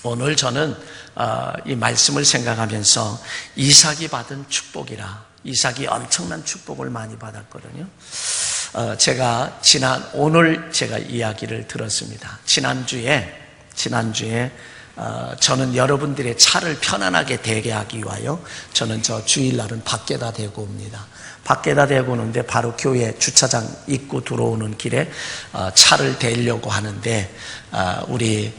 오늘 저는 이 말씀을 생각하면서 이삭이 받은 축복이라, 이삭이 엄청난 축복을 많이 받았거든요. 오늘 제가 이야기를 들었습니다. 지난주에 저는 여러분들의 차를 편안하게 대게 하기 위하여 저는 저 주일날은 밖에다 대고 옵니다. 밖에다 대고 오는데 바로 교회 주차장 입구 들어오는 길에 차를 대려고 하는데 우리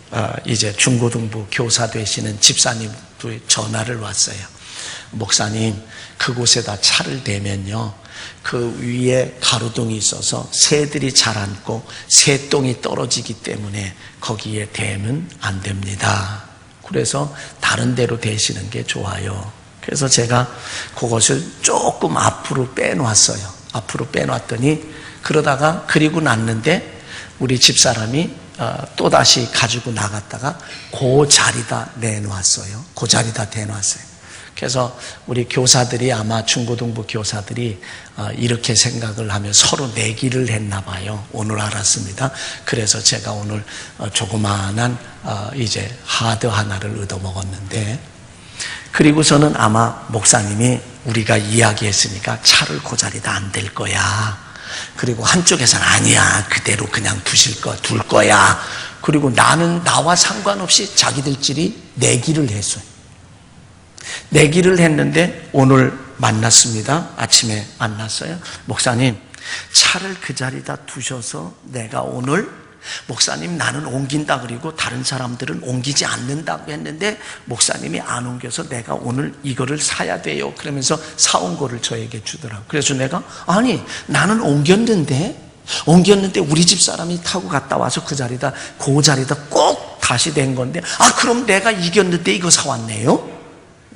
이제 중고등부 교사 되시는 집사님 전화를 왔어요. 목사님, 그곳에다 차를 대면요, 그 위에 가로등이 있어서 새들이 잘 앉고 새똥이 떨어지기 때문에 거기에 대면 안 됩니다. 그래서 다른 데로 대시는 게 좋아요. 그래서 제가 그것을 조금 앞으로 빼놨어요. 앞으로 빼놨더니 그러다가 그리고 났는데 우리 집사람이 또다시 가지고 나갔다가 그 자리다 내놓았어요. 그 자리다 대놨어요. 그래서 우리 교사들이, 아마 중고등부 교사들이 이렇게 생각을 하며 서로 내기를 했나 봐요. 오늘 알았습니다. 그래서 제가 오늘 조그마한 이제 하드 하나를 얻어먹었는데, 그리고서는 아마 목사님이 우리가 이야기했으니까 차를 그 자리다 안 댈 거야. 그리고 한쪽에서는 아니야, 그대로 그냥 둘 거야. 그리고 나와 상관없이 자기들끼리 내기를 했어요. 내기를 했는데 오늘 만났습니다. 아침에 만났어요. 목사님, 차를 그 자리다 두셔서 내가 오늘, 목사님 나는 옮긴다 그리고 다른 사람들은 옮기지 않는다고 했는데 목사님이 안 옮겨서 내가 오늘 이거를 사야 돼요. 그러면서 사온 거를 저에게 주더라고요. 그래서 내가 아니, 나는 옮겼는데 우리 집 사람이 타고 갔다 와서 그 자리다 꼭 다시 된 건데, 그럼 내가 이겼는데 이거 사왔네요?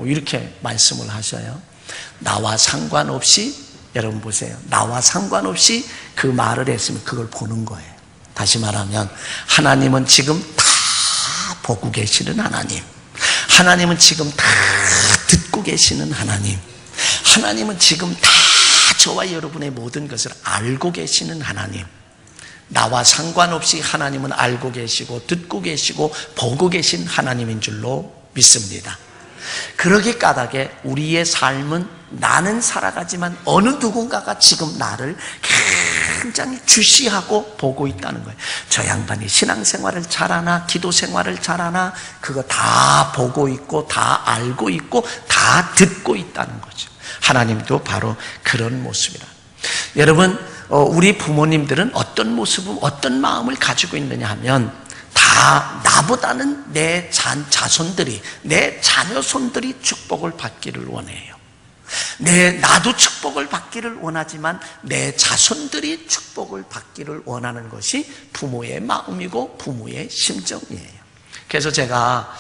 이렇게 말씀을 하셔요. 나와 상관없이, 여러분 보세요, 나와 상관없이 그 말을 했으면 그걸 보는 거예요. 다시 말하면 하나님은 지금 다 보고 계시는 하나님, 하나님은 지금 다 듣고 계시는 하나님, 하나님은 지금 다 저와 여러분의 모든 것을 알고 계시는 하나님, 나와 상관없이 하나님은 알고 계시고 듣고 계시고 보고 계신 하나님인 줄로 믿습니다. 그러기 까닭에 우리의 삶은 나는 살아가지만 어느 누군가가 지금 나를 굉장히 주시하고 보고 있다는 거예요. 저 양반이 신앙생활을 잘하나, 기도생활을 잘하나, 그거 다 보고 있고 다 알고 있고 다 듣고 있다는 거죠. 하나님도 바로 그런 모습이라. 여러분, 우리 부모님들은 어떤 모습을, 어떤 마음을 가지고 있느냐 하면, 다 나보다는 내 자손들이, 내 자녀손들이 축복을 받기를 원해요. 나도 축복을 받기를 원하지만 내 자손들이 축복을 받기를 원하는 것이 부모의 마음이고 부모의 심정이에요. 그래서 제가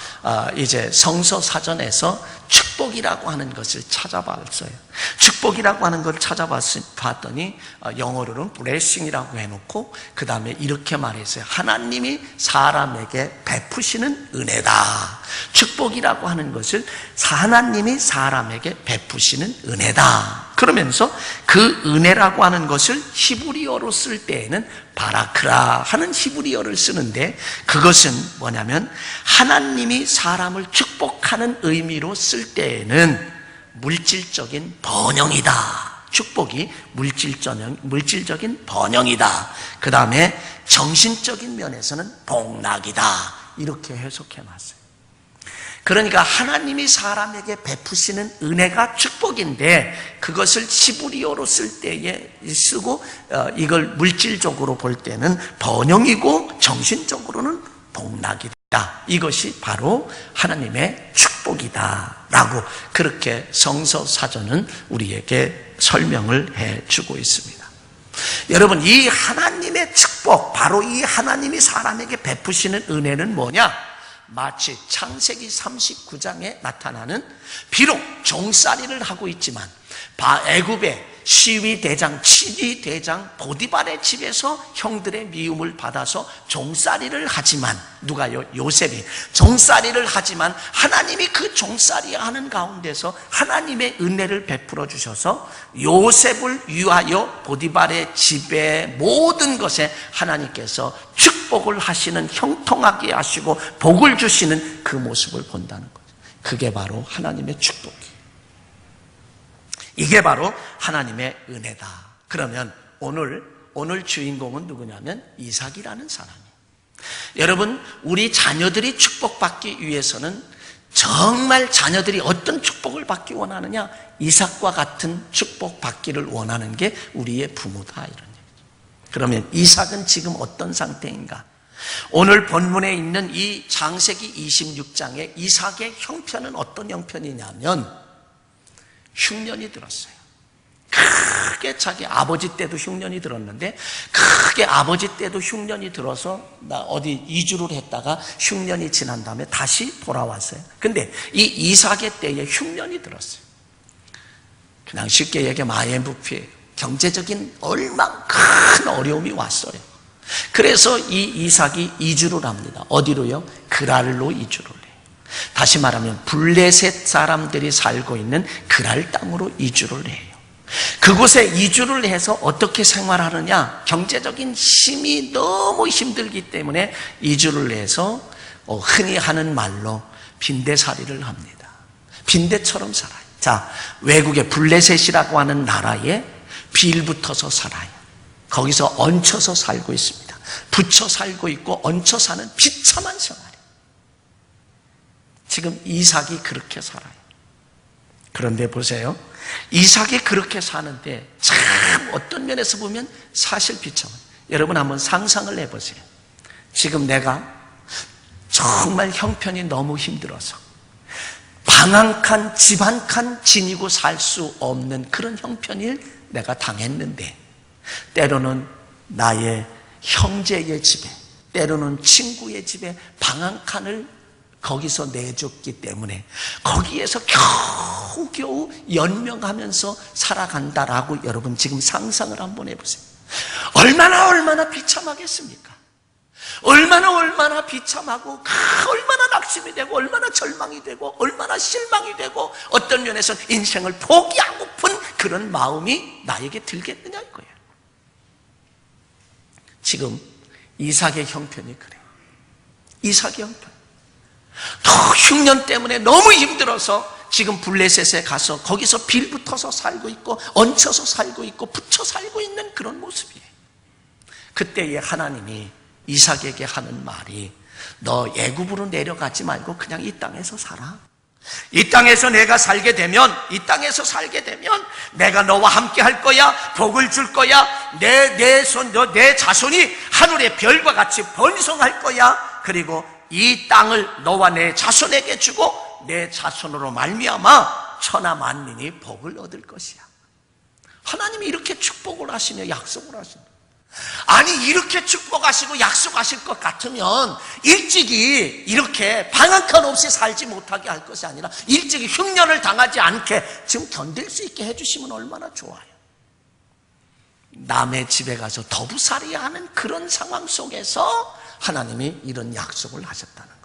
이제 성서 사전에서 축복이라고 하는 것을 찾아봤어요. 축복이라고 하는 걸 찾아봤더니 영어로는 blessing이라고 해놓고 그 다음에 이렇게 말했어요. 하나님이 사람에게 베푸시는 은혜다. 축복이라고 하는 것을 하나님이 사람에게 베푸시는 은혜다. 그러면서 그 은혜라고 하는 것을 히브리어로 쓸 때에는 바라크라 하는 히브리어를 쓰는데, 그것은 뭐냐면 하나님이 사람을 축복하는 의미로 쓸 때에는 물질적인 번영이다. 축복이 물질적인 번영이다. 그 다음에 정신적인 면에서는 복락이다. 이렇게 해석해놨어요. 그러니까 하나님이 사람에게 베푸시는 은혜가 축복인데, 그것을 히브리어로 쓸 때에 쓰고 이걸 물질적으로 볼 때는 번영이고 정신적으로는 복락이다. 이것이 바로 하나님의 축복이다 라고 그렇게 성서 사전은 우리에게 설명을 해주고 있습니다. 여러분, 이 하나님의 축복, 바로 이 하나님이 사람에게 베푸시는 은혜는 뭐냐? 마치 창세기 39장에 나타나는, 비록 종살이를 하고 있지만 애굽의 시위 대장, 치리 대장 보디발의 집에서 형들의 미움을 받아서 종살이를 하지만, 누가요? 요셉이 종살이를 하지만 하나님이 그 종살이 하는 가운데서 하나님의 은혜를 베풀어 주셔서 요셉을 위하여 보디발의 집의 모든 것에 하나님께서 축복을 하시는, 형통하게 하시고 복을 주시는 그 모습을 본다는 거죠. 그게 바로 하나님의 축복이에요. 이게 바로 하나님의 은혜다. 그러면 오늘 주인공은 누구냐면 이삭이라는 사람이에요. 여러분, 우리 자녀들이 축복받기 위해서는 정말 자녀들이 어떤 축복을 받기 원하느냐? 이삭과 같은 축복 받기를 원하는 게 우리의 부모다, 이런 얘기죠. 그러면 이삭은 지금 어떤 상태인가? 오늘 본문에 있는 이 창세기 26장의 이삭의 형편은 어떤 형편이냐면 흉년이 들었어요. 크게 자기 아버지 때도 흉년이 들었는데, 크게 아버지 때도 흉년이 들어서 나 어디 이주를 했다가 흉년이 지난 다음에 다시 돌아왔어요. 근데 이 이삭의 때에 흉년이 들었어요. 그냥 쉽게 얘기하면 IMF, 경제적인 얼마나 큰 어려움이 왔어요. 그래서 이 이삭이 이주를 합니다. 어디로요? 그랄로 이주를 해요. 다시 말하면 블레셋 사람들이 살고 있는 그랄 땅으로 이주를 해요. 그곳에 이주를 해서 어떻게 생활하느냐? 경제적인 힘이 너무 힘들기 때문에 이주를 해서 흔히 하는 말로 빈대살이를 합니다. 빈대처럼 살아요. 자, 외국의 블레셋이라고 하는 나라에 빌붙어서 살아요. 거기서 얹혀서 살고 있습니다. 붙여 살고 있고 얹혀 사는 비참한 생활. 지금 이삭이 그렇게 살아요. 그런데 보세요. 이삭이 그렇게 사는데 참 어떤 면에서 보면 사실 비참해요. 여러분 한번 상상을 해보세요. 지금 내가 정말 형편이 너무 힘들어서 방 한 칸, 집 한 칸 지니고 살 수 없는 그런 형편을 내가 당했는데, 때로는 나의 형제의 집에, 때로는 친구의 집에 방 한 칸을 거기서 내줬기 때문에 거기에서 겨우겨우 연명하면서 살아간다라고 여러분 지금 상상을 한번 해보세요. 얼마나 비참하겠습니까? 얼마나 비참하고, 얼마나 낙심이 되고, 얼마나 절망이 되고, 얼마나 실망이 되고, 어떤 면에서 인생을 포기하고픈 그런 마음이 나에게 들겠느냐 이거예요. 지금 이삭의 형편이 그래요. 이삭의 형편. 더 흉년 때문에 너무 힘들어서 지금 블레셋에 가서 거기서 빌붙어서 살고 있고 얹혀서 살고 있고 붙여 살고 있는 그런 모습이에요. 그때에 하나님이 이삭에게 하는 말이, 너 애굽으로 내려가지 말고 그냥 이 땅에서 살아. 이 땅에서 내가 살게 되면, 이 땅에서 살게 되면 내가 너와 함께 할 거야. 복을 줄 거야. 내 자손이 하늘의 별과 같이 번성할 거야. 그리고 이 땅을 너와 내 자손에게 주고 내 자손으로 말미암아 천하 만민이 복을 얻을 것이야. 하나님이 이렇게 축복을 하시며 약속을 하십니다. 아니, 이렇게 축복하시고 약속하실 것 같으면 일찍이 이렇게 방 한 칸 없이 살지 못하게 할 것이 아니라 일찍이 흉년을 당하지 않게 지금 견딜 수 있게 해주시면 얼마나 좋아요. 남의 집에 가서 더부살이 하는 그런 상황 속에서 하나님이 이런 약속을 하셨다는 거죠.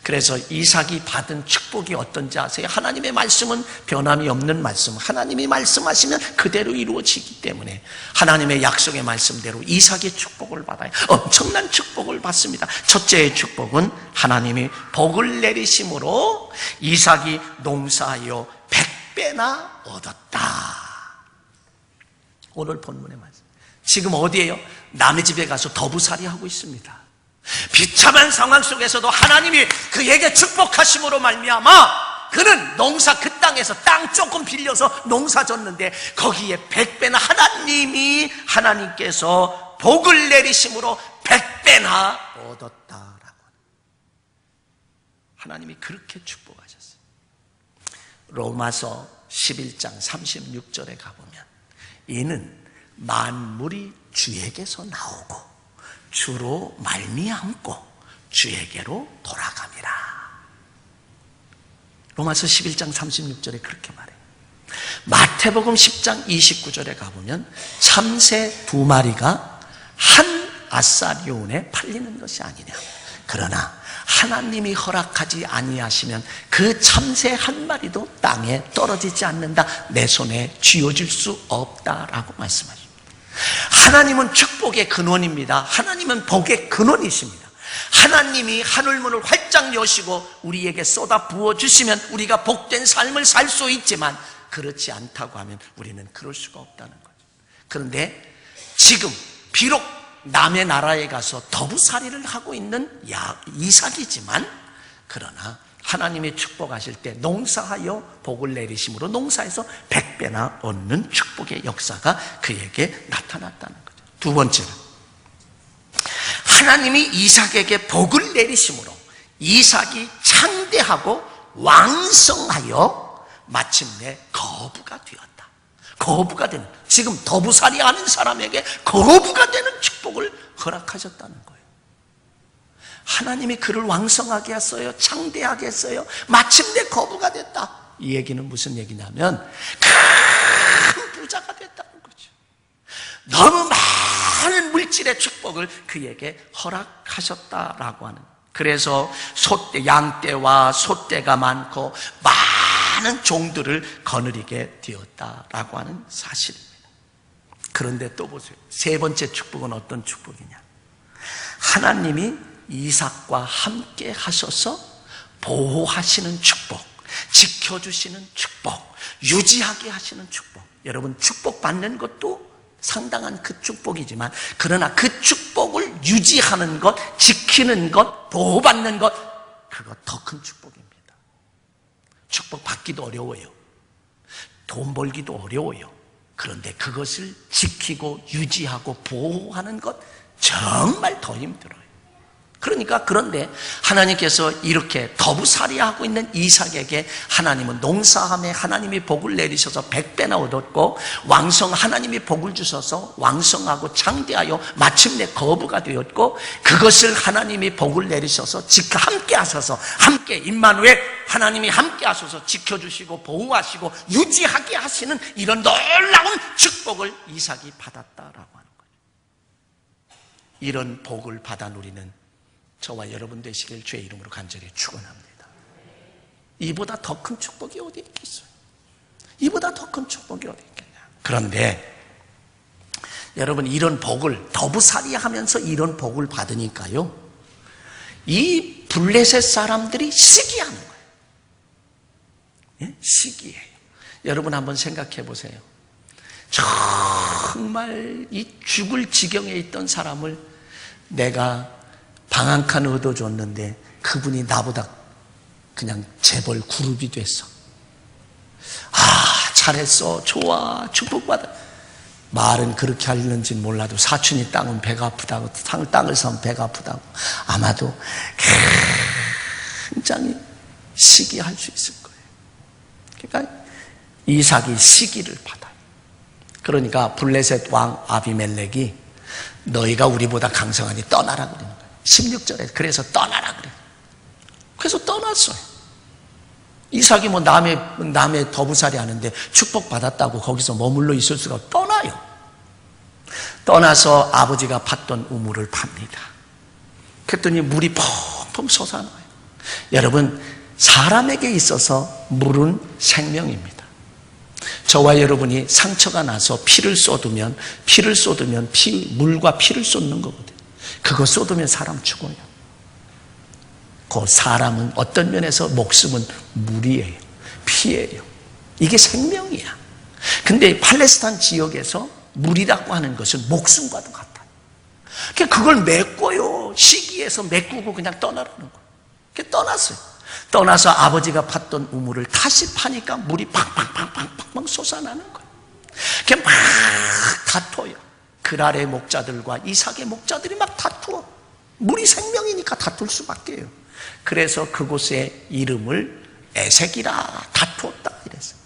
그래서 이삭이 받은 축복이 어떤지 아세요? 하나님의 말씀은 변함이 없는 말씀, 하나님이 말씀하시면 그대로 이루어지기 때문에 하나님의 약속의 말씀대로 이삭의 축복을 받아요. 엄청난 축복을 받습니다. 첫째의 축복은 하나님이 복을 내리심으로 이삭이 농사하여 100배나 얻었다. 오늘 본문의 말씀. 지금 어디에요? 남의 집에 가서 더부살이 하고 있습니다. 비참한 상황 속에서도 하나님이 그에게 축복하심으로 말미암아 그는 농사, 그 땅에서 땅 조금 빌려서 농사 졌는데 거기에 100배나 하나님께서 복을 내리심으로 100배나 얻었다라고. 하나님이 그렇게 축복하셨어요. 로마서 11장 36절에 가보면 이는 만물이 주에게서 나오고 주로 말미암고 주에게로 돌아갑니다. 로마서 11장 36절에 그렇게 말해요. 마태복음 10장 29절에 가보면 참새 2마리가 한 아사리온에 팔리는 것이 아니냐. 그러나 하나님이 허락하지 아니하시면 그 참새 한 마리도 땅에 떨어지지 않는다. 내 손에 쥐어질 수 없다라고 말씀하십니다. 하나님은 축복의 근원입니다. 하나님은 복의 근원이십니다. 하나님이 하늘문을 활짝 여시고 우리에게 쏟아 부어주시면 우리가 복된 삶을 살 수 있지만 그렇지 않다고 하면 우리는 그럴 수가 없다는 거죠. 그런데 지금 비록 남의 나라에 가서 더부살이를 하고 있는 이삭이지만 그러나 하나님이 축복하실 때 농사하여 복을 내리심으로 농사에서 100배나 얻는 축복의 역사가 그에게 나타났다는 거죠. 두 번째는 하나님이 이삭에게 복을 내리심으로 이삭이 창대하고 왕성하여 마침내 거부가 되었다. 거부가 되는, 지금 더부살이 하는 사람에게 거부가 되는 축복을 허락하셨다는 거예요. 하나님이 그를 왕성하게 했어요. 창대하게 했어요. 마침내 거부가 됐다. 이 얘기는 무슨 얘기냐면 큰 부자가 됐다는 거죠. 너무 많은 물질의 축복을 그에게 허락하셨다라고 하는. 그래서 양떼와 소떼가 많고 많은 종들을 거느리게 되었다라고 하는 사실입니다. 그런데 또 보세요. 세 번째 축복은 어떤 축복이냐? 하나님이 이삭과 함께 하셔서 보호하시는 축복, 지켜주시는 축복, 유지하게 하시는 축복. 여러분, 축복받는 것도 상당한 그 축복이지만 그러나 그 축복을 유지하는 것, 지키는 것, 보호받는 것, 그거 더 큰 축복입니다. 축복받기도 어려워요. 돈 벌기도 어려워요. 그런데 그것을 지키고 유지하고 보호하는 것 정말 더 힘들어요. 그러니까 그런데 하나님께서 이렇게 더부살이하고 있는 이삭에게 하나님은 농사함에 하나님이 복을 내리셔서 100배나 얻었고 하나님이 복을 주셔서 왕성하고 창대하여 마침내 거부가 되었고 그것을 하나님이 복을 내리셔서 함께 하셔서 함께 임마누엘 하나님이 함께 하셔서 지켜주시고 보호하시고 유지하게 하시는 이런 놀라운 축복을 이삭이 받았다라고 하는 거죠. 이런 복을 받아 누리는 저와 여러분 되시길 주의 이름으로 간절히 축원합니다. 이보다 더 큰 축복이 어디 있겠어요? 이보다 더 큰 축복이 어디 있겠냐? 그런데 여러분, 이런 복을 더부살이 하면서 이런 복을 받으니까요, 이 블레셋 사람들이 시기하는 거예요. 예? 시기해요. 여러분 한번 생각해 보세요. 정말 이 죽을 지경에 있던 사람을 내가 방 한 칸 얻어줬는데 그분이 나보다 그냥 재벌 그룹이 됐어. 잘했어, 좋아, 축복받아. 말은 그렇게 하려는지 몰라도 사촌이 땅은 배가 아프다고, 땅을 사면 배가 아프다고 아마도 굉장히 시기할 수 있을 거예요. 그러니까 이삭이 시기를 받아요. 그러니까 블레셋 왕 아비멜렉이 너희가 우리보다 강성하니 떠나라 그러는 거예요. 16절에 그래서 떠나라 그래요. 그래서 떠났어요. 이삭이 뭐 남의 더부살이 하는데 축복받았다고 거기서 머물러 있을 수가 없고 떠나요. 떠나서 아버지가 팠던 우물을 팝니다. 그랬더니 물이 펑펑 솟아나요. 여러분, 사람에게 있어서 물은 생명입니다. 저와 여러분이 상처가 나서 피를 쏟으면 물과 피를 쏟는 거거든요. 그거 쏟으면 사람 죽어요. 그 사람은 어떤 면에서 목숨은 물이에요. 피예요. 이게 생명이야. 근데 팔레스타인 지역에서 물이라고 하는 것은 목숨과도 같아요. 그걸 메꿔요. 시기에서 메꾸고 그냥 떠나라는 거예요. 떠났어요. 떠나서 아버지가 팠던 우물을 다시 파니까 물이 팡팡팡팡팡 솟아나는 거예요. 그게 막 다퉈요. 그랄의 목자들과 이삭의 목자들이 막 다투어. 물이 생명이니까 다툴 수밖에 요. 그래서 그곳의 이름을 에색이라 다투었다 이랬어요.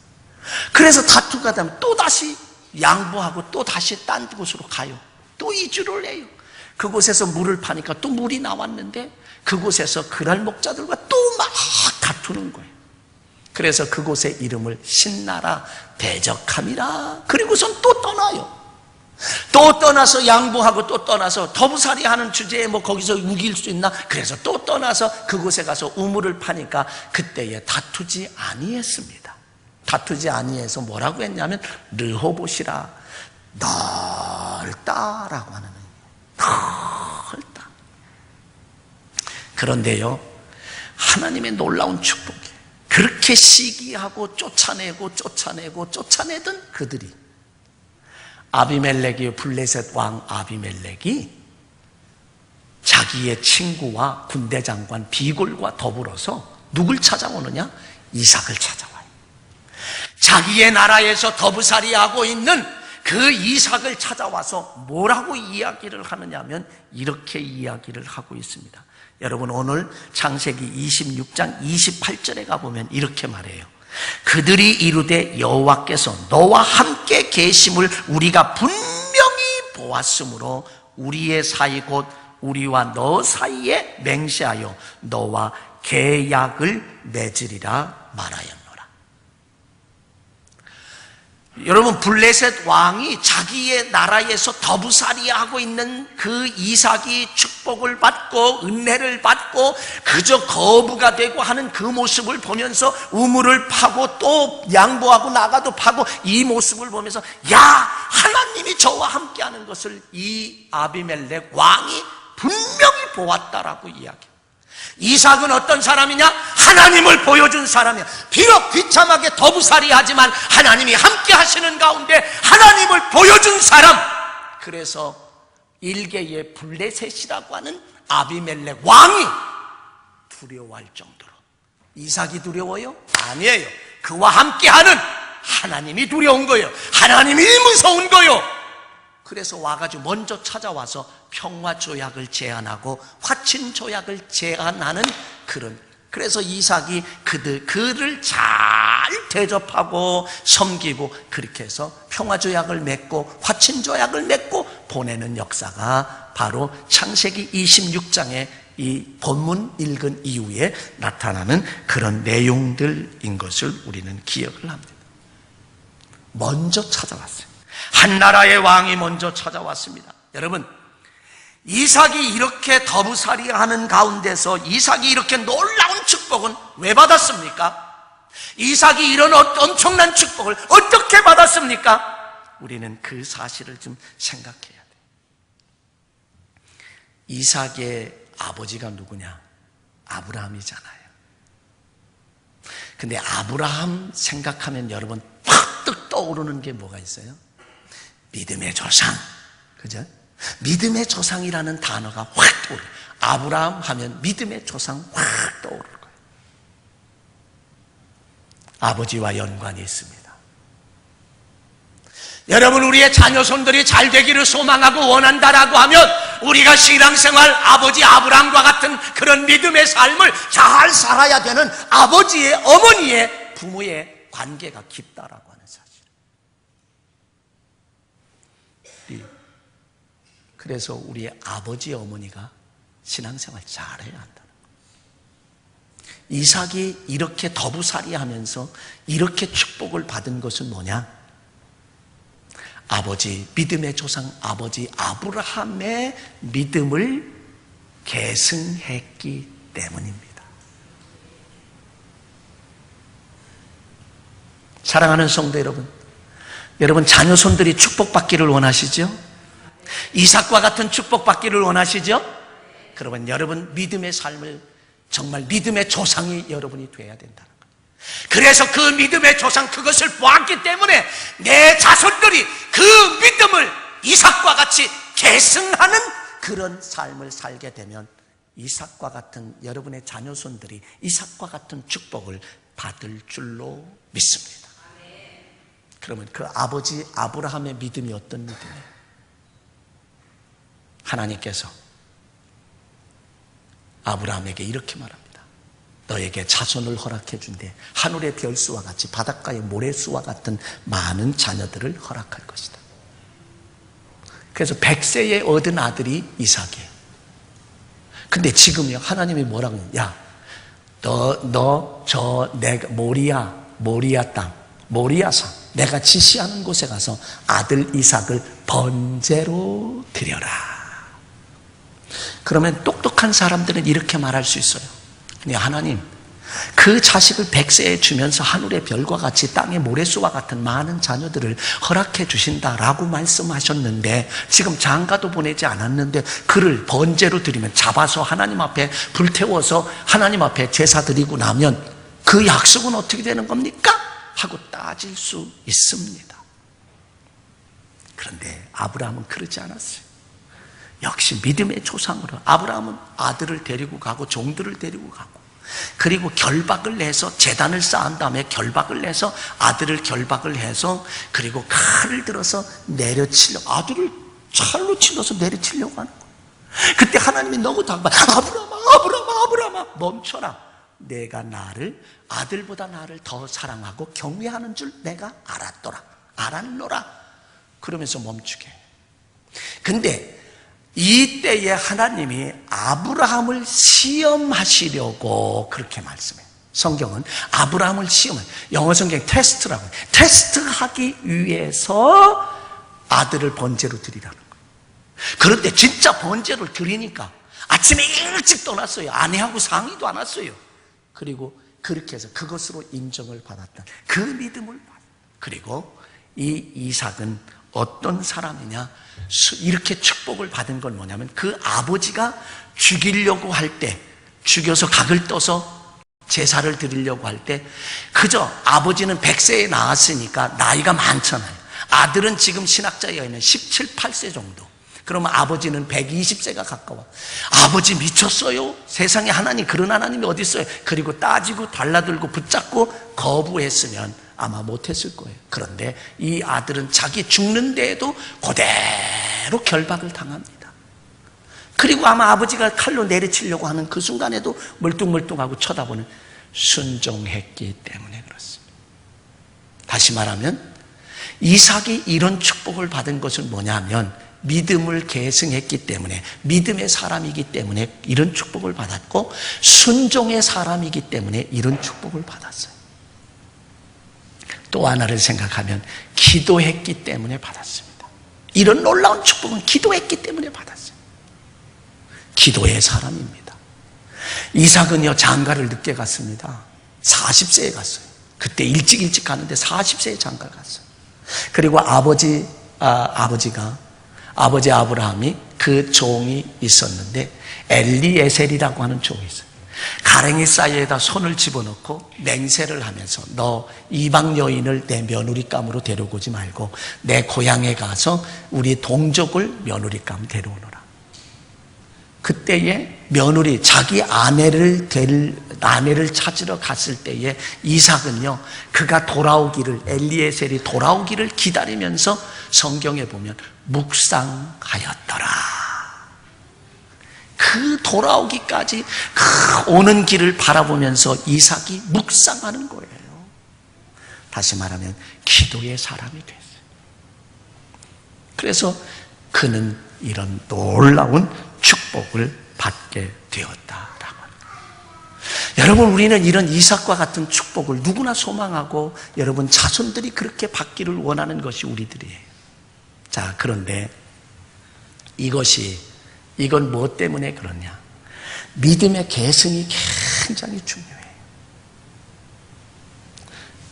그래서 다투가 되면 또 다시 양보하고 또 다시 딴 곳으로 가요. 또 이주를 해요. 그곳에서 물을 파니까 또 물이 나왔는데 그곳에서 그랄 목자들과 또 막 다투는 거예요. 그래서 그곳의 이름을 신나라 대적함이라. 그리고선 또 떠나요. 또 떠나서 양보하고 또 떠나서 더부살이 하는 주제에 뭐 거기서 우길 수 있나? 그래서 또 떠나서 그곳에 가서 우물을 파니까 그때에 다투지 아니했습니다. 다투지 아니해서 뭐라고 했냐면 르호봇이라, 넓다라고 하는 거예요. 넓다. 그런데요, 하나님의 놀라운 축복이 그렇게 시기하고 쫓아내던 그들이, 아비멜렉이, 블레셋 왕 아비멜렉이 자기의 친구와 군대 장관 비골과 더불어서 누굴 찾아오느냐? 이삭을 찾아와요. 자기의 나라에서 더부살이하고 있는 그 이삭을 찾아와서 뭐라고 이야기를 하느냐면 이렇게 이야기를 하고 있습니다. 여러분, 오늘 창세기 26장 28절에 가보면 이렇게 말해요. 그들이 이르되 여호와께서 너와 함께 계심을 우리가 분명히 보았으므로 우리의 사이 곧 우리와 너 사이에 맹세하여 너와 계약을 맺으리라 말하였노라. 여러분, 블레셋 왕이 자기의 나라에서 더부살이하고 있는 그 이삭이 축복을 받고 은혜를 받고 그저 거부가 되고 하는 그 모습을 보면서 우물을 파고 또 양보하고 나가도 파고 이 모습을 보면서, 야, 하나님이 저와 함께하는 것을 이 아비멜렉 왕이 분명히 보았다라고 이야기해요. 이삭은 어떤 사람이냐? 하나님을 보여준 사람이야. 비록 비참하게 더부살이하지만 하나님이 함께 하시는 가운데 하나님을 보여준 사람. 그래서 일개의 블레셋이라고 하는 아비멜렉 왕이 두려워할 정도로. 이삭이 두려워요? 아니에요. 그와 함께하는 하나님이 두려운 거예요. 하나님이 무서운 거예요. 그래서 와가지고 먼저 찾아와서 평화조약을 제안하고 화친조약을 제안하는 그런, 그래서 이삭이 그를 잘 대접하고 섬기고 그렇게 해서 평화조약을 맺고 화친조약을 맺고 보내는 역사가 바로 창세기 26장에 이 본문 읽은 이후에 나타나는 그런 내용들인 것을 우리는 기억을 합니다. 먼저 찾아왔어요. 한 나라의 왕이 먼저 찾아왔습니다. 여러분, 이삭이 이렇게 더부살이하는 가운데서 이삭이 이렇게 놀라운 축복은 왜 받았습니까? 이삭이 이런 엄청난 축복을 어떻게 받았습니까? 우리는 그 사실을 좀 생각해야 돼요. 이삭의 아버지가 누구냐? 아브라함이잖아요. 근데 아브라함 생각하면 여러분 팍 떠오르는 게 뭐가 있어요? 믿음의 조상, 그죠? 믿음의 조상이라는 단어가 확 떠오르요. 아브라함 하면 믿음의 조상 확 떠오를 거예요. 아버지와 연관이 있습니다. 여러분, 우리의 자녀손들이 잘 되기를 소망하고 원한다라고 하면 우리가 신앙생활 아버지 아브라함과 같은 그런 믿음의 삶을 잘 살아야 되는 아버지의, 어머니의, 부모의 관계가 깊다라고 하는 사실. 그래서 우리 아버지 어머니가 신앙생활 잘해야 한다는 거예요. 이삭이 이렇게 더부살이하면서 이렇게 축복을 받은 것은 뭐냐? 아버지, 믿음의 조상 아버지 아브라함의 믿음을 계승했기 때문입니다. 사랑하는 성도 여러분, 여러분 자녀손들이 축복받기를 원하시죠? 이삭과 같은 축복받기를 원하시죠? 그러면 여러분 믿음의 삶을 정말 믿음의 조상이 여러분이 돼야 된다는 거예요. 그래서 그 믿음의 조상, 그것을 보았기 때문에 내 자손들이 그 믿음을 이삭과 같이 계승하는 그런 삶을 살게 되면 이삭과 같은 여러분의 자녀손들이 이삭과 같은 축복을 받을 줄로 믿습니다. 그러면 그 아버지 아브라함의 믿음이 어떤 믿음이에요? 하나님께서 아브라함에게 이렇게 말합니다. 너에게 자손을 허락해 준대. 하늘의 별수와 같이 바닷가의 모래수와 같은 많은 자녀들을 허락할 것이다. 그래서 100세에 얻은 아들이 이삭이에요. 근데 지금요, 하나님이 뭐라고 해요? 야, 내가 모리아 땅, 모리아산, 내가 지시하는 곳에 가서 아들 이삭을 번제로 드려라. 그러면 똑똑한 사람들은 이렇게 말할 수 있어요. 하나님, 그 자식을 100세에 주면서 하늘의 별과 같이 땅의 모래수와 같은 많은 자녀들을 허락해 주신다라고 말씀하셨는데, 지금 장가도 보내지 않았는데 그를 번제로 드리면, 잡아서 하나님 앞에 불태워서 하나님 앞에 제사 드리고 나면 그 약속은 어떻게 되는 겁니까? 하고 따질 수 있습니다. 그런데 아브라함은 그러지 않았어요. 역시 믿음의 조상으로 아브라함은 아들을 데리고 가고 종들을 데리고 가고, 그리고 결박을 해서 제단을 쌓은 다음에 결박을 해서 아들을 결박을 해서, 그리고 칼을 들어서 내려치려고, 아들을 칼로 찔러서 내려치려고 하는 거예요. 그때 하나님이 너무 아브라함아 멈춰라. 내가 나를, 아들보다 나를 더 사랑하고 경외하는 줄 내가 알았노라. 그러면서 멈추게. 근데 이때에 하나님이 아브라함을 시험하시려고 그렇게 말씀해요. 성경은 아브라함을 영어 성경 테스트라고 해요. 테스트하기 위해서 아들을 번제로 드리라는 거예요. 그런데 진짜 번제를 드리니까 아침에 일찍 떠났어요. 아내하고 상의도 안 했어요. 그리고 그렇게 해서 그것으로 인정을 받았다. 그 믿음을 그리고 이 이삭은 어떤 사람이냐, 이렇게 축복을 받은 건 뭐냐면, 그 아버지가 죽이려고 할 때, 죽여서 각을 떠서 제사를 드리려고 할 때, 그저 아버지는 100세에 나왔으니까 나이가 많잖아요. 아들은 지금 신학자에 의하면 17, 8세 정도. 그러면 아버지는 120세가 가까워. 아버지 미쳤어요? 세상에 그런 하나님이 어디 있어요? 그리고 따지고 달라들고 붙잡고 거부했으면 아마 못했을 거예요. 그런데 이 아들은 자기 죽는 데에도 그대로 결박을 당합니다. 그리고 아마 아버지가 칼로 내리치려고 하는 그 순간에도 멀뚱멀뚱하고 쳐다보는, 순종했기 때문에 그렇습니다. 다시 말하면 이삭이 이런 축복을 받은 것은 뭐냐면, 믿음을 계승했기 때문에, 믿음의 사람이기 때문에 이런 축복을 받았고, 순종의 사람이기 때문에 이런 축복을 받았어요. 또 하나를 생각하면 기도했기 때문에 받았습니다. 이런 놀라운 축복은 기도했기 때문에 받았어요. 기도의 사람입니다. 이삭은요, 장가를 늦게 갔습니다. 40세에 갔어요. 그때 일찍 가는데 40세에 장가를 갔어요. 그리고 아버지 아브라함이 그 종이 있었는데, 엘리에셀이라고 하는 종이 있어요. 가랭이 사이에다 손을 집어넣고 맹세를 하면서, 너 이방 여인을 내 며느리감으로 데려오지 말고 내 고향에 가서 우리 동족을 며느리감 데려오너라. 그때에 며느리, 자기 아내를 찾으러 갔을 때에 이삭은요, 그가 돌아오기를, 엘리에셀이 돌아오기를 기다리면서 성경에 보면 묵상하였더라. 그 돌아오기까지 그 오는 길을 바라보면서 이삭이 묵상하는 거예요. 다시 말하면 기도의 사람이 됐어요. 그래서 그는 이런 놀라운 축복을 받게 되었다라고 합니다. 여러분, 우리는 이런 이삭과 같은 축복을 누구나 소망하고, 여러분 자손들이 그렇게 받기를 원하는 것이 우리들이에요. 자, 그런데 이건 무엇 때문에 그러냐? 믿음의 계승이 굉장히 중요해요.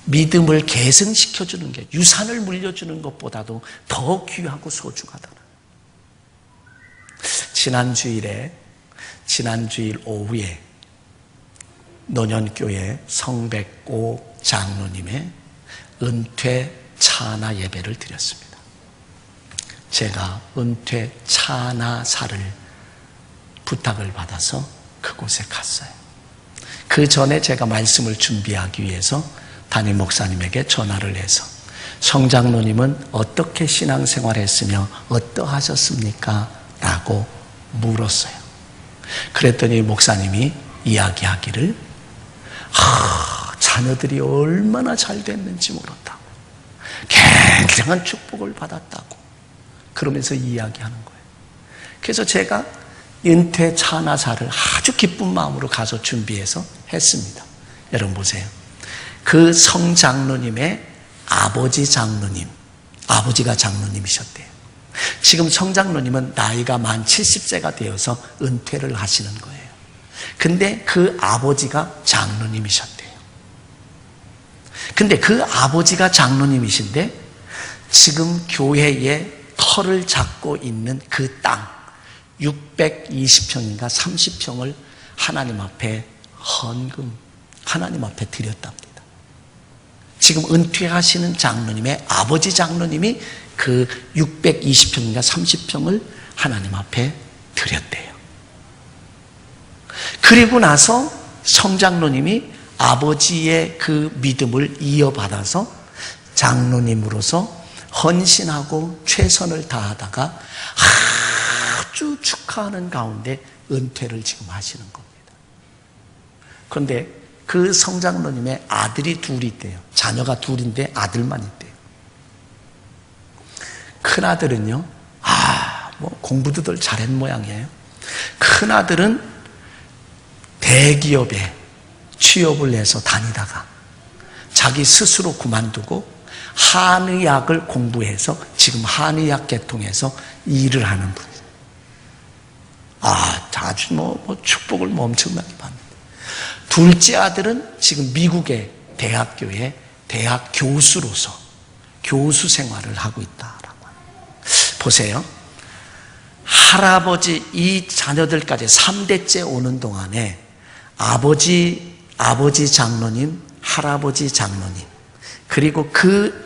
믿음을 계승시켜주는 게, 유산을 물려주는 것보다도 더 귀하고 소중하다는. 지난주일 오후에 노년교회 성백오 장로님의 은퇴 차나 예배를 드렸습니다. 제가 은퇴 차나사를 부탁을 받아서 그곳에 갔어요. 그 전에 제가 말씀을 준비하기 위해서 담임 목사님에게 전화를 해서, 성장로님은 어떻게 신앙생활을 했으며 어떠하셨습니까? 라고 물었어요. 그랬더니 목사님이 이야기하기를, 자녀들이 얼마나 잘 됐는지 모른다고, 굉장한 축복을 받았다고 그러면서 이야기하는 거예요. 그래서 제가 은퇴 차나사를 아주 기쁜 마음으로 가서 준비해서 했습니다. 여러분 보세요. 그 성장로님의 아버지 장로님, 아버지가 장로님이셨대요. 지금 성장로님은 나이가 만 70세가 되어서 은퇴를 하시는 거예요. 근데 그 아버지가 장로님이셨대요. 근데 그 아버지가 장로님이신데 지금 교회에 터를 잡고 있는 그 땅 620평인가 30평을 하나님 앞에 헌금, 하나님 앞에 드렸답니다. 지금 은퇴하시는 장로님의 아버지 장로님이 그 620평인가 30평을 하나님 앞에 드렸대요. 그리고 나서 성장로님이 아버지의 그 믿음을 이어받아서 장로님으로서 헌신하고 최선을 다하다가 아주 축하하는 가운데 은퇴를 지금 하시는 겁니다. 그런데 그 성장로님의 아들이 둘이 있대요. 자녀가 둘인데 아들만 있대요. 큰아들은요, 공부도 덜 잘한 모양이에요. 큰아들은 대기업에 취업을 해서 다니다가 자기 스스로 그만두고 한의학을 공부해서 지금 한의학 계통에서 일을 하는 분이에요. 아주 축복을 엄청나게 받는다. 둘째 아들은 지금 미국의 대학교에 대학 교수로서 교수 생활을 하고 있다라고 합니다. 보세요. 할아버지 이 자녀들까지 3대째 오는 동안에 아버지 장로님, 할아버지 장로님, 그리고 그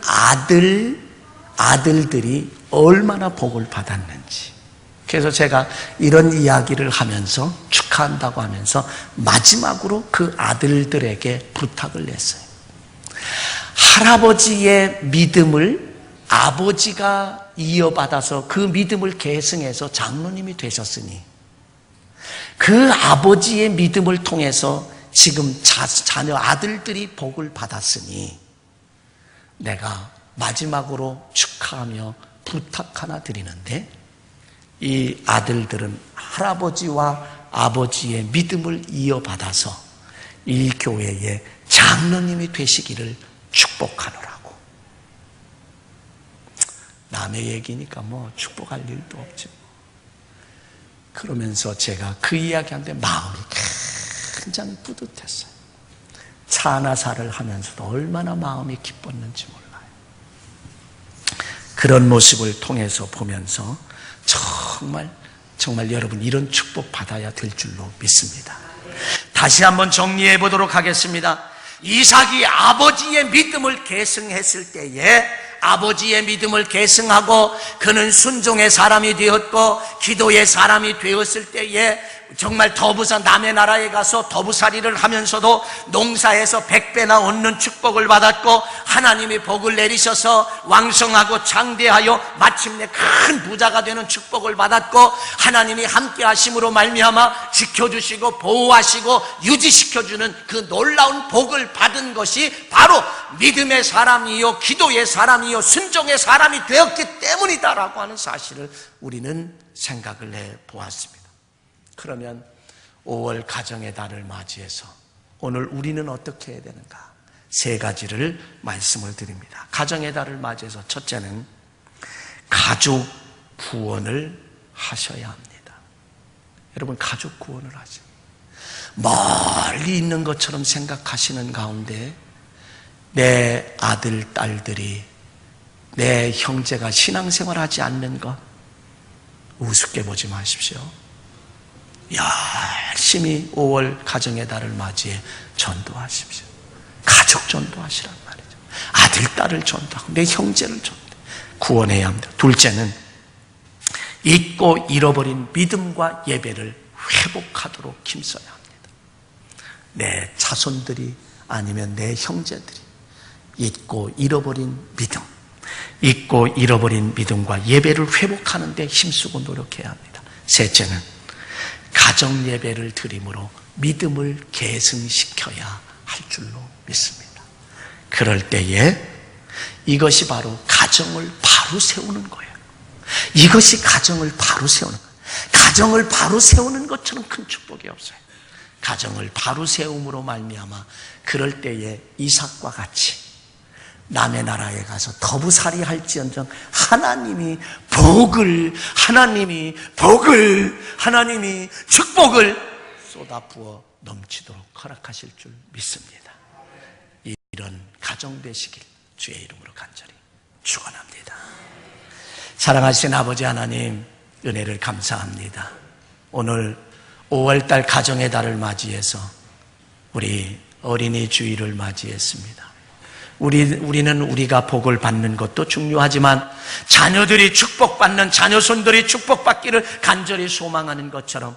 아들들이 얼마나 복을 받았는지. 그래서 제가 이런 이야기를 하면서 축하한다고 하면서 마지막으로 그 아들들에게 부탁을 냈어요. 할아버지의 믿음을 아버지가 이어받아서 그 믿음을 계승해서 장로님이 되셨으니 그 아버지의 믿음을 통해서 지금 자녀 아들들이 복을 받았으니 내가 마지막으로 축하하며 부탁 하나 드리는데 이 아들들은 할아버지와 아버지의 믿음을 이어받아서 이 교회의 장로님이 되시기를 축복하노라고. 남의 얘기니까 축복할 일도 없지. 그러면서 제가 그 이야기하는데 마음이 굉장히 뿌듯했어요. 차나사를 하면서도 얼마나 마음이 기뻤는지 몰라요. 그런 모습을 통해서 보면서 정말 여러분 이런 축복 받아야 될 줄로 믿습니다. 다시 한번 정리해 보도록 하겠습니다. 이삭이 아버지의 믿음을 계승했을 때에 아버지의 믿음을 계승하고 그는 순종의 사람이 되었고 기도의 사람이 되었을 때에 정말 남의 나라에 가서 더부살이를 하면서도 농사에서 100배나 얻는 축복을 받았고 하나님이 복을 내리셔서 왕성하고 장대하여 마침내 큰 부자가 되는 축복을 받았고 하나님이 함께 하심으로 말미암아 지켜주시고 보호하시고 유지시켜주는 그 놀라운 복을 받은 것이 바로 믿음의 사람이요 기도의 사람이요 순종의 사람이 되었기 때문이다라고 하는 사실을 우리는 생각을 해보았습니다. 그러면 5월 가정의 달을 맞이해서 오늘 우리는 어떻게 해야 되는가? 3가지를 말씀을 드립니다. 가정의 달을 맞이해서 첫째는 가족 구원을 하셔야 합니다. 여러분 가족 구원을 하죠. 멀리 있는 것처럼 생각하시는 가운데 내 아들, 딸들이 내 형제가 신앙생활하지 않는 것 우습게 보지 마십시오. 열심히 5월 가정의 달을 맞이해 전도하십시오. 가족 전도하시란 말이죠. 아들, 딸을 전도하고 내 형제를 구원해야 합니다. 둘째는 잊고 잃어버린 믿음과 예배를 회복하도록 힘써야 합니다. 내 자손들이 아니면 내 형제들이 잊고 잃어버린 믿음, 잊고 잃어버린 믿음과 예배를 회복하는 데 힘쓰고 노력해야 합니다. 셋째는 가정 예배를 드림으로 믿음을 계승시켜야 할 줄로 믿습니다. 그럴 때에 이것이 바로 가정을 바로 세우는 거예요. 이것이 가정을 바로 세우는 거예요. 가정을 바로 세우는 것처럼 큰 축복이 없어요. 가정을 바로 세움으로 말미암아 그럴 때에 이삭과 같이 남의 나라에 가서 더부살이 할지언정 하나님이 축복을 쏟아부어 넘치도록 허락하실 줄 믿습니다. 이런 가정 되시길 주의 이름으로 간절히 축원합니다. 사랑하신 아버지 하나님, 은혜를 감사합니다. 오늘 5월달 가정의 달을 맞이해서 우리 어린이 주일을 맞이했습니다. 우리는 우리가 복을 받는 것도 중요하지만 자녀들이 축복받는, 자녀손들이 축복받기를 간절히 소망하는 것처럼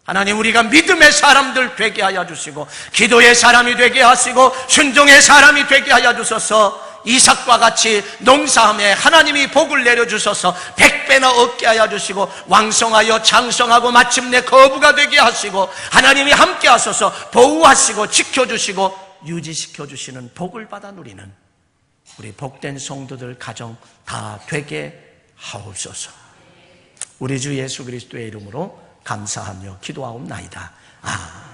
하나님, 우리가 믿음의 사람들 되게 하여 주시고 기도의 사람이 되게 하시고 순종의 사람이 되게 하여 주셔서 이삭과 같이 농사함에 하나님이 복을 내려주셔서 100배나 얻게 하여 주시고 왕성하여 장성하고 마침내 거부가 되게 하시고 하나님이 함께 하셔서 보호하시고 지켜주시고 유지시켜 주시는 복을 받아 누리는 우리 복된 성도들 가정 다 되게 하옵소서. 우리 주 예수 그리스도의 이름으로 감사하며 기도하옵나이다. 아멘.